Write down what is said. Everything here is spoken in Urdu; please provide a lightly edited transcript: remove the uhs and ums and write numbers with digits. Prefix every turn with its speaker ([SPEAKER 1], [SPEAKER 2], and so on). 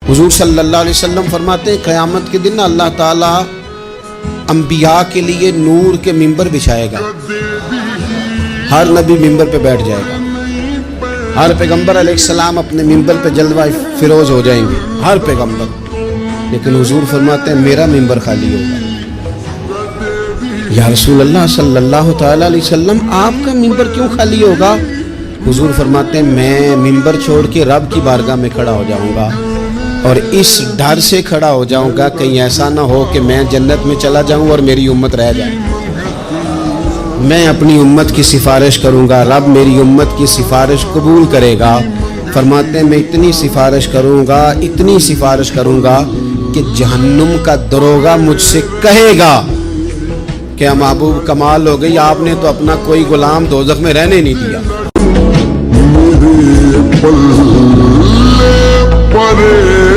[SPEAKER 1] حضور صلی اللہ علیہ وسلم فرماتے ہیں قیامت کے دن اللہ تعالیٰ انبیاء کے لیے نور کے ممبر بچھائے گا، ہر نبی ممبر پہ بیٹھ جائے گا، ہر پیغمبر علیہ السلام اپنے ممبر پہ جلوہ فروز ہو جائیں گے، ہر پیغمبر، لیکن حضور فرماتے ہیں میرا ممبر خالی ہوگا۔ یا رسول اللہ صلی اللہ تعالیٰ علیہ وسلم آپ کا ممبر کیوں خالی ہوگا؟ حضور فرماتے ہیں میں ممبر چھوڑ کے رب کی بارگاہ میں کھڑا ہو جاؤں گا، اور اس ڈر سے کھڑا ہو جاؤں گا کہیں ایسا نہ ہو کہ میں جنت میں چلا جاؤں اور میری امت رہ جائے۔ میں اپنی امت کی سفارش کروں گا، رب میری امت کی سفارش قبول کرے گا۔ فرماتے ہیں میں اتنی سفارش کروں گا کہ جہنم کا دروغہ مجھ سے کہے گا کہ محبوب کمال ہو گئی، آپ نے تو اپنا کوئی غلام دوزخ میں رہنے نہیں دیا۔
[SPEAKER 2] میرے پلے پڑے